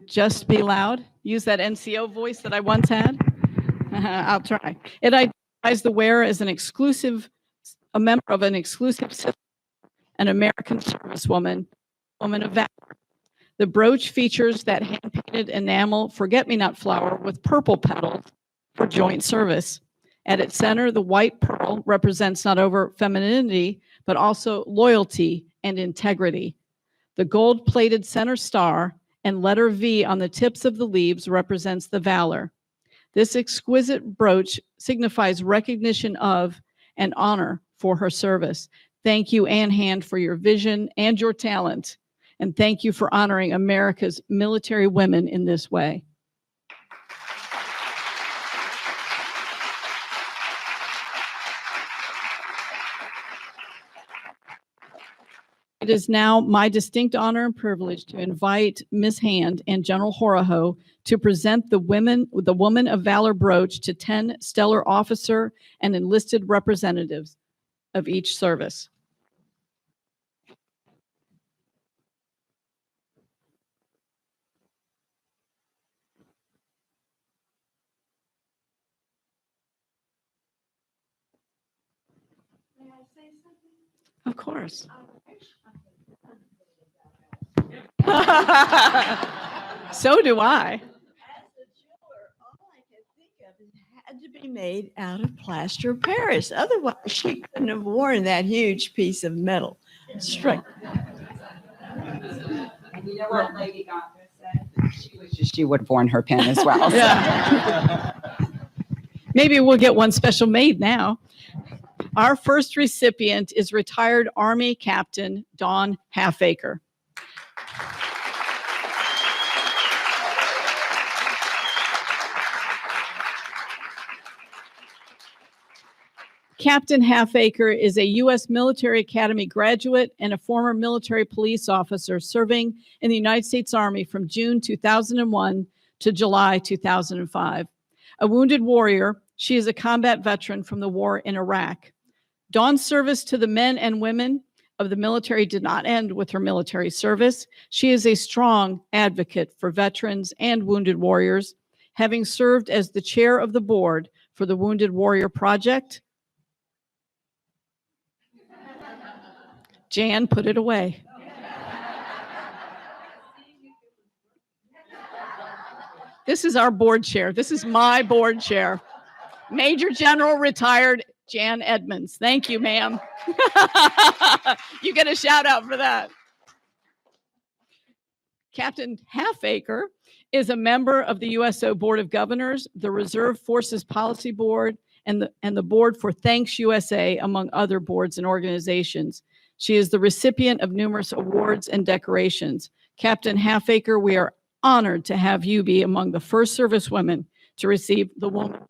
Just be loud. Use that NCO voice that I once had. I'll try. It identifies the wearer as a member of an exclusive system, an American servicewoman, woman of valor. The brooch features that hand-painted enamel forget-me-not flower with purple petals for joint service. At its center, the white pearl represents not only femininity, but also loyalty and integrity. The gold-plated center star and letter V on the tips of the leaves represents the valor. This exquisite brooch signifies recognition of and honor for her service. Thank you, Ann Hand, for your vision and your talent. And thank you for honoring America's military women in this way. It is now my distinct honor and privilege to invite Ms. Hand and General Horaho to present the Woman of Valor brooch to 10 stellar officer and enlisted representatives of each service. May I say something? Of course. So do I. As a jeweler, all I could think of is it had to be made out of plaster of Paris. Otherwise, she couldn't have worn that huge piece of metal. Straight. And you know what Lady Gaga said? She would have worn her pin as well. Yeah. Maybe we'll get one special made now. Our first recipient is retired Army Captain Dawn Halfacre. Captain Halfacre is a U.S. Military Academy graduate and a former military police officer serving in the United States Army from June 2001 to July 2005. A wounded warrior, she is a combat veteran from the war in Iraq. Dawn's service to the men and women of the military did not end with her military service. She is a strong advocate for veterans and wounded warriors, having served as the chair of the board for the Wounded Warrior Project. Jan, put it away. This is our board chair. This is my board chair. Major General retired Jan Edmonds. Thank you, ma'am. You get a shout out for that. Captain Halfacre is a member of the USO Board of Governors, the Reserve Forces Policy Board, and the Board for Thanks USA, among other boards and organizations. She is the recipient of numerous awards and decorations. Captain Halfacre, we are honored to have you be among the first service women to receive the Woman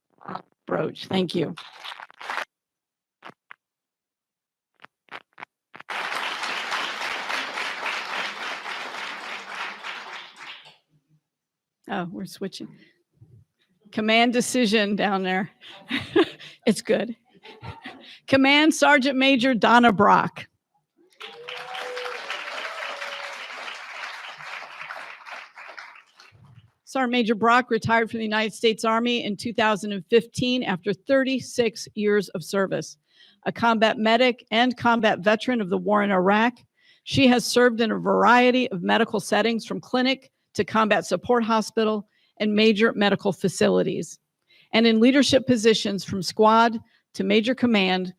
brooch. Thank you. Oh, we're switching. Command decision down there. It's good. Command Sergeant Major Donna Brock. Sergeant Major Brock retired from the United States Army in 2015 after 36 years of service. A combat medic and combat veteran of the war in Iraq, she has served in a variety of medical settings from clinic to combat support hospital and major medical facilities, and in leadership positions from squad to major command,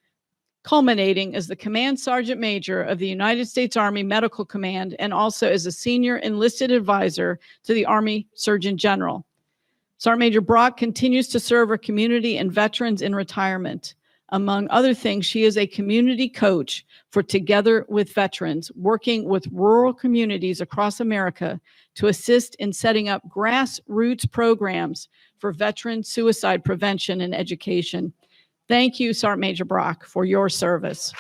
culminating as the Command Sergeant Major of the United States Army Medical Command and also as a senior enlisted advisor to the Army Surgeon General. Sergeant Major Brock continues to serve our community and veterans in retirement. Among other things, she is a community coach for Together with Veterans, working with rural communities across America to assist in setting up grassroots programs for veteran suicide prevention and education. Thank you, Sergeant Major Brock, for your service.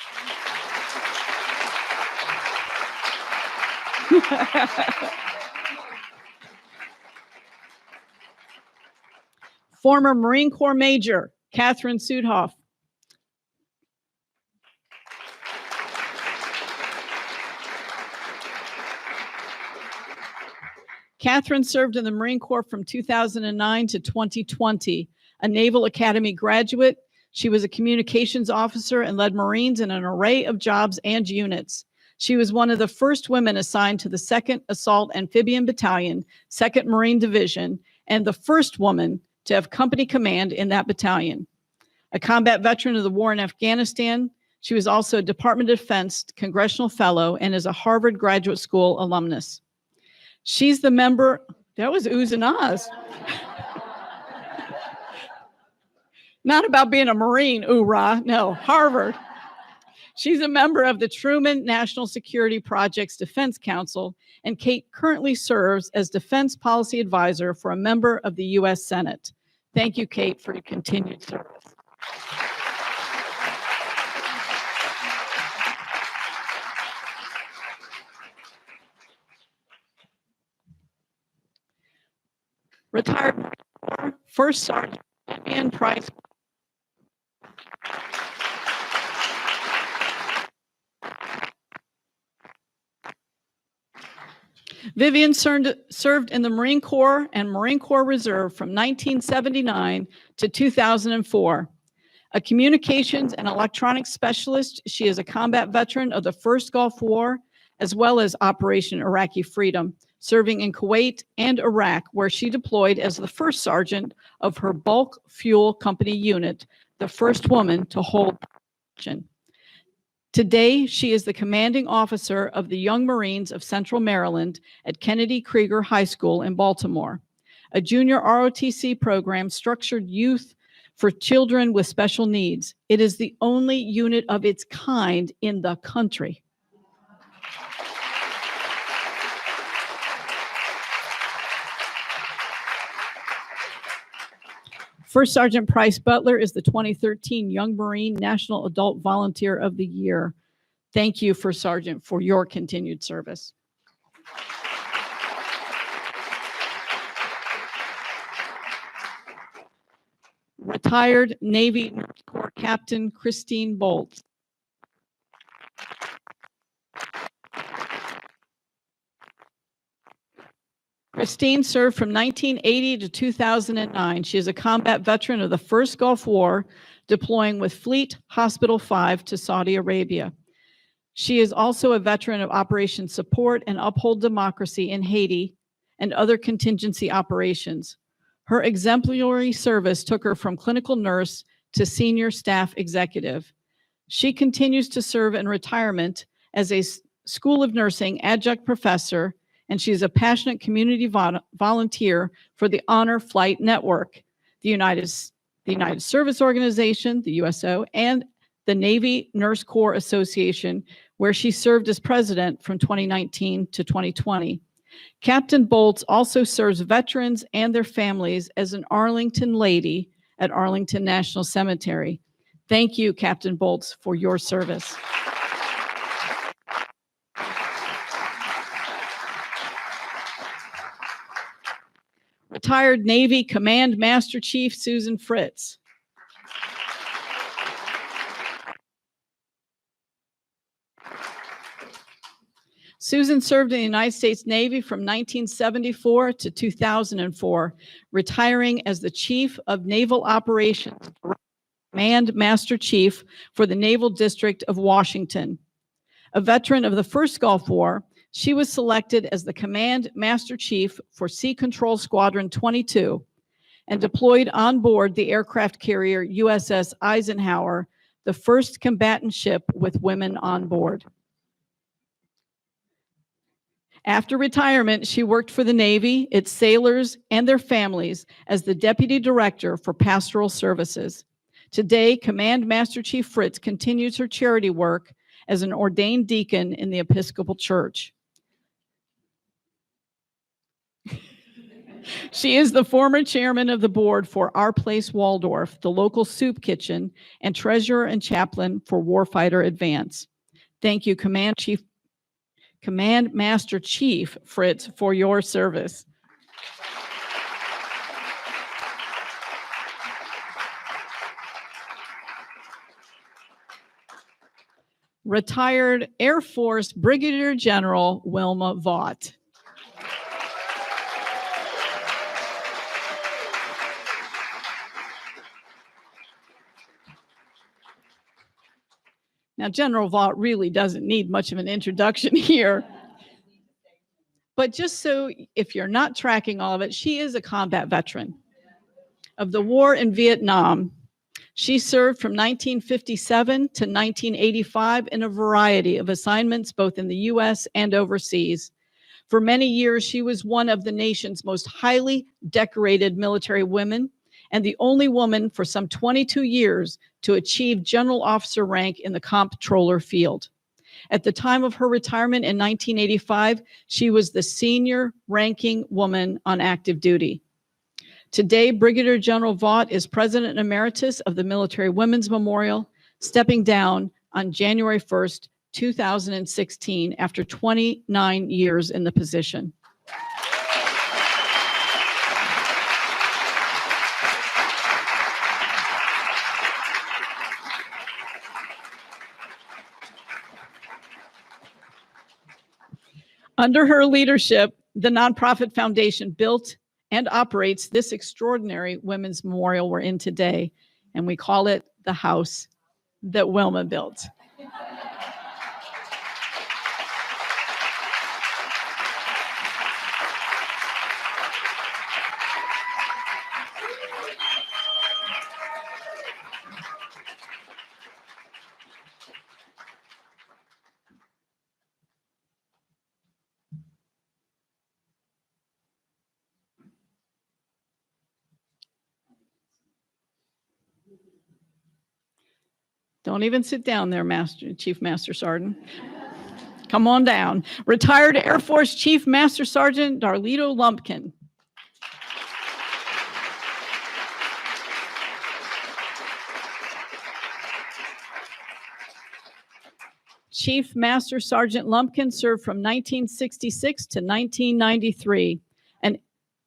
Former Marine Corps Major Catherine Sudhoff. Catherine served in the Marine Corps from 2009 to 2020, a Naval Academy graduate. She was a communications officer and led Marines in an array of jobs and units. She was one of the first women assigned to the 2nd Assault Amphibian Battalion, 2nd Marine Division, and the first woman to have company command in that battalion. A combat veteran of the war in Afghanistan, she was also a Department of Defense Congressional Fellow and is a Harvard Graduate School alumnus. She's the member, that was oohs and ahs. Not about being a Marine, hoorah. No, Harvard. She's a member of the Truman National Security Project's Defense Council, and Kate currently serves as Defense Policy Advisor for a member of the U.S. Senate. Thank you, Kate, for your continued service. Retired First Sergeant Vivian Price. Vivian served in the Marine Corps and Marine Corps Reserve from 1979 to 2004. A communications and electronics specialist, she is a combat veteran of the First Gulf War, as well as Operation Iraqi Freedom, serving in Kuwait and Iraq, where she deployed as the first sergeant of her bulk fuel company unit, the first woman to hold position. Today, she is the commanding officer of the Young Marines of Central Maryland at Kennedy Krieger High School in Baltimore, a junior ROTC program structured youth for children with special needs. It is the only unit of its kind in the country. First Sergeant Price Butler is the 2013 Young Marine National Adult Volunteer of the Year. Thank you, First Sergeant, for your continued service. Retired Navy Nurse Corps Captain Christine Bolt. Christine served from 1980 to 2009. She is a combat veteran of the First Gulf War, deploying with Fleet Hospital 5 to Saudi Arabia. She is also a veteran of Operation Support and Uphold Democracy in Haiti and other contingency operations. Her exemplary service took her from clinical nurse to senior staff executive. She continues to serve in retirement as a School of Nursing adjunct professor, and she is a passionate community volunteer for the Honor Flight Network, the United Service Organization, the USO, and the Navy Nurse Corps Association, where she served as president from 2019 to 2020. Captain Bolts also serves veterans and their families as an Arlington lady at Arlington National Cemetery. Thank you, Captain Bolts, for your service. Retired Navy Command Master Chief Susan Fritz. Susan served in the United States Navy from 1974 to 2004, retiring as the Chief of Naval Operations, Command Master Chief for the Naval District of Washington. A veteran of the First Gulf War, she was selected as the Command Master Chief for Sea Control Squadron 22 and deployed on board the aircraft carrier USS Eisenhower, the first combatant ship with women on board. After retirement, she worked for the Navy, its sailors, and their families as the Deputy Director for Pastoral Services. Today, Command Master Chief Fritz continues her charity work as an ordained deacon in the Episcopal Church. She is the former chairman of the board for Our Place Waldorf, the local soup kitchen, and treasurer and chaplain for Warfighter Advance. Thank you, Command Master Chief Fritz, for your service. Retired Air Force Brigadier General Wilma Vaught. Now, General Vaught really doesn't need much of an introduction here. But just so if you're not tracking all of it, she is a combat veteran of the war in Vietnam. She served from 1957 to 1985 in a variety of assignments, both in the U.S. and overseas. For many years, she was one of the nation's most highly decorated military women and the only woman for some 22 years to achieve general officer rank in the comptroller field. At the time of her retirement in 1985, she was the senior ranking woman on active duty. Today, Brigadier General Vaught is President Emeritus of the Military Women's Memorial, stepping down on January 1st, 2016, after 29 years in the position. Under her leadership, the nonprofit foundation built and operates this extraordinary women's memorial we're in today, and we call it the house that Wilma built. Don't even sit down there, Chief Master Sergeant. Come on down. Retired Air Force Chief Master Sergeant Darlito Lumpkin. Chief Master Sergeant Lumpkin served from 1966 to 1993. An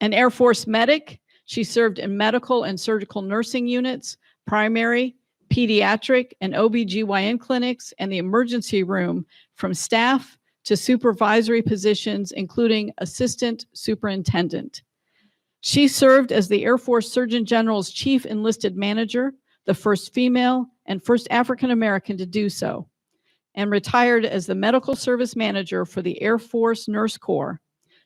Air Force medic, she served in medical and surgical nursing units, primary, pediatric, and OBGYN clinics, and the emergency room, from staff to supervisory positions, including assistant superintendent. She served as the Air Force Surgeon General's chief enlisted manager, the first female and first African American to do so, and retired as the medical service manager for the Air Force Nurse Corps,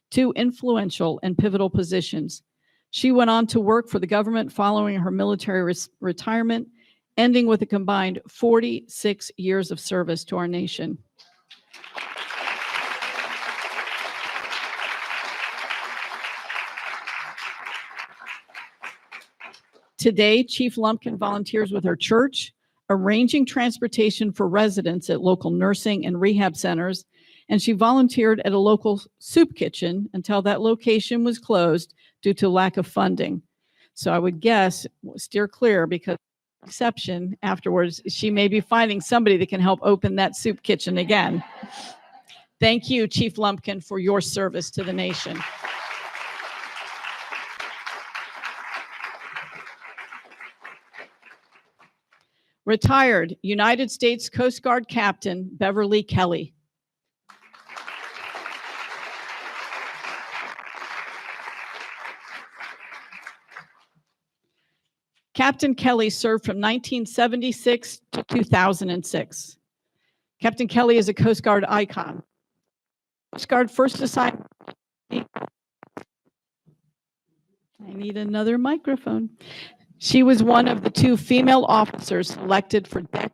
two influential and pivotal positions. She went on to work for the government following her military retirement, ending with a combined 46 years of service to our nation. Today, Chief Lumpkin volunteers with her church, arranging transportation for residents at local nursing and rehab centers, and she volunteered at a local soup kitchen until that location was closed due to lack of funding. So I would guess, steer clear, because exception afterwards, she may be finding somebody that can help open that soup kitchen again. Thank you, Chief Lumpkin, for your service to the nation. Retired United States Coast Guard Captain Beverly Kelly. Captain Kelly served from 1976 to 2006. Captain Kelly is a Coast Guard icon. Coast Guard first assigned. I need another microphone. She was one of the two female officers selected for deck.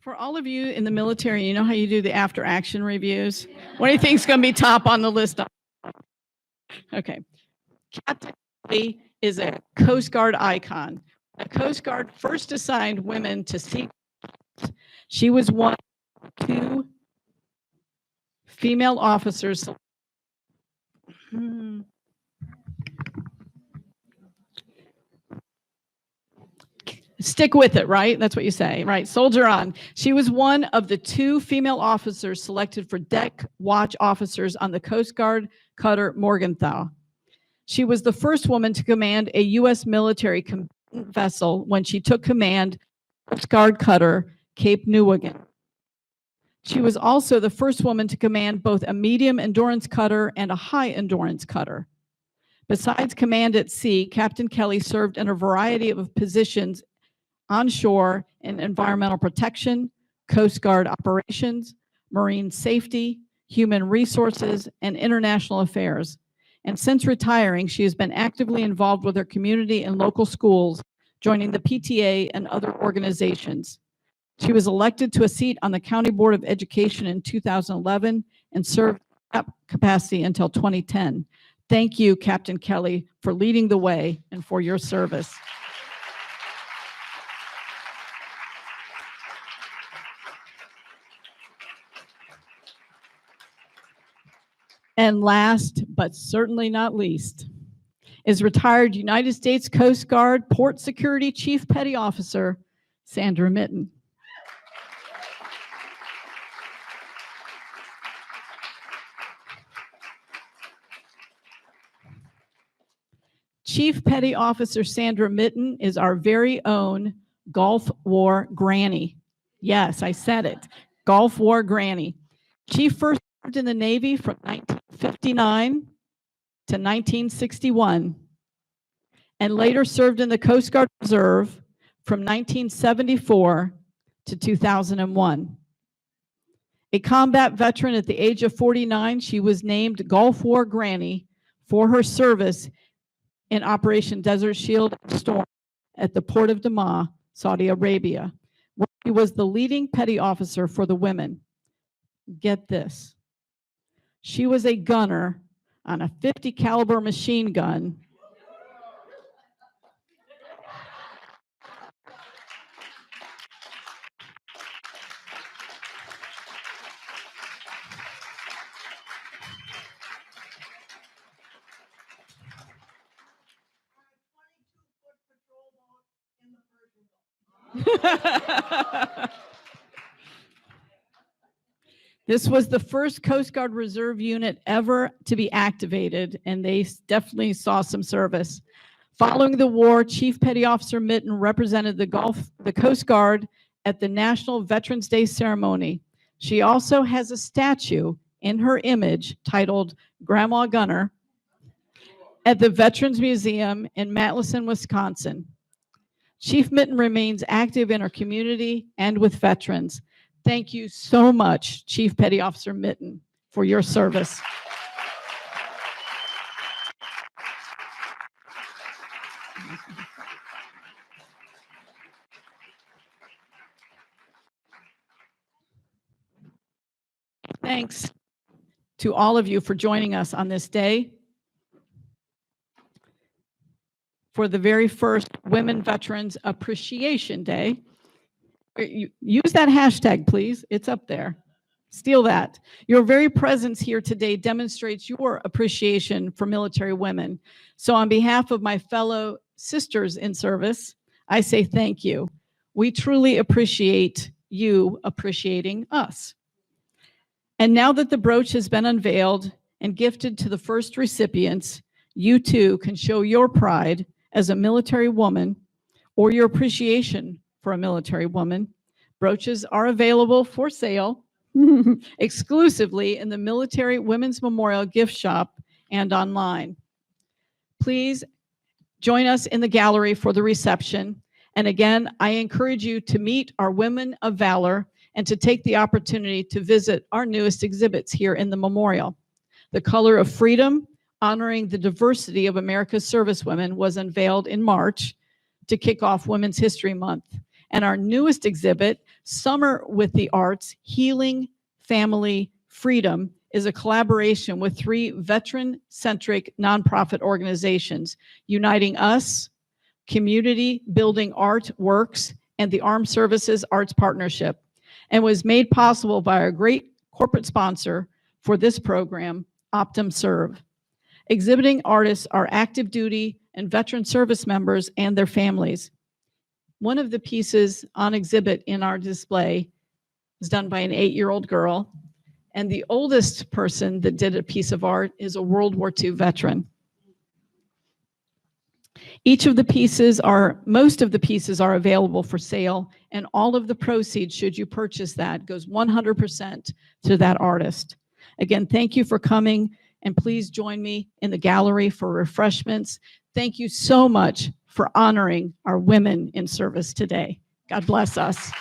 For all of you in the military, you know how you do the after action reviews? What do you think is going to be top on the list? Okay. Captain Kelly is a Coast Guard icon. The Coast Guard first assigned women to sea. She was one of two female officers. Stick with it, right? That's what you say, right? Soldier on. She was one of the two female officers selected for deck watch officers on the Coast Guard cutter Morgenthau. She was the first woman to command a U.S. military vessel when she took command of Coast Guard cutter Cape Newigin. She was also the first woman to command both a medium endurance cutter and a high endurance cutter. Besides command at sea, Captain Kelly served in a variety of positions on shore in environmental protection, Coast Guard operations, marine safety, human resources, and international affairs. And since retiring, she has been actively involved with her community and local schools, joining the PTA and other organizations. She was elected to a seat on the County Board of Education in 2011 and served at capacity until 2010. Thank you, Captain Kelly, for leading the way and for your service. And last, but certainly not least, is retired United States Coast Guard Port Security Chief Petty Officer, Sandra Mitten. Chief Petty Officer Sandra Mitten is our very own Gulf War granny. Yes, I said it. Gulf War granny. She first served in the Navy from 1959 to 1961 and later served in the Coast Guard Reserve from 1974 to 2001. A combat veteran at the age of 49, she was named Gulf War Granny for her service in Operation Desert Shield and Storm at the port of Dammam, Saudi Arabia, where he was the leading petty officer for the women. Get this. She was a gunner on a 50 caliber machine gun This was the first Coast Guard Reserve unit ever to be activated, and they definitely saw some service. Following the war, Chief Petty Officer Mitten represented the Coast Guard at the National Veterans Day ceremony. She also has a statue in her image titled Grandma Gunner at the Veterans Museum in Madison, Wisconsin. Chief Mitten remains active in our community and with veterans. Thank you so much, Chief Petty Officer Mitten, for your service. Thanks to all of you for joining us on this day for the very first Women Veterans Appreciation Day. Use that hashtag, please. It's up there. Steal that. Your very presence here today demonstrates your appreciation for military women. So on behalf of my fellow sisters in service, I say thank you. We truly appreciate you appreciating us. And now that the brooch has been unveiled and gifted to the first recipients, you too can show your pride as a military woman or your appreciation for a military woman. Brooches are available for sale exclusively in the Military Women's Memorial gift shop and online. Please join us in the gallery for the reception. And again, I encourage you to meet our Women of Valor and to take the opportunity to visit our newest exhibits here in the memorial. The Color of Freedom, honoring the diversity of America's servicewomen, was unveiled in March to kick off Women's History Month. And our newest exhibit, Summer with the Arts, Healing, Family, Freedom, is a collaboration with 3 veteran-centric nonprofit organizations, Uniting Us, Community Building Art Works, and the Armed Services Arts Partnership, and was made possible by our great corporate sponsor for this program, OptumServe. Exhibiting artists are active duty and veteran service members and their families. One of the pieces on exhibit in our display was done by an 8-year-old girl, and the oldest person that did a piece of art is a World War II veteran. Most of the pieces are available for sale, and all of the proceeds, should you purchase that, goes 100% to that artist. Again, thank you for coming, and please join me in the gallery for refreshments. Thank you so much for honoring our women in service today. God bless us.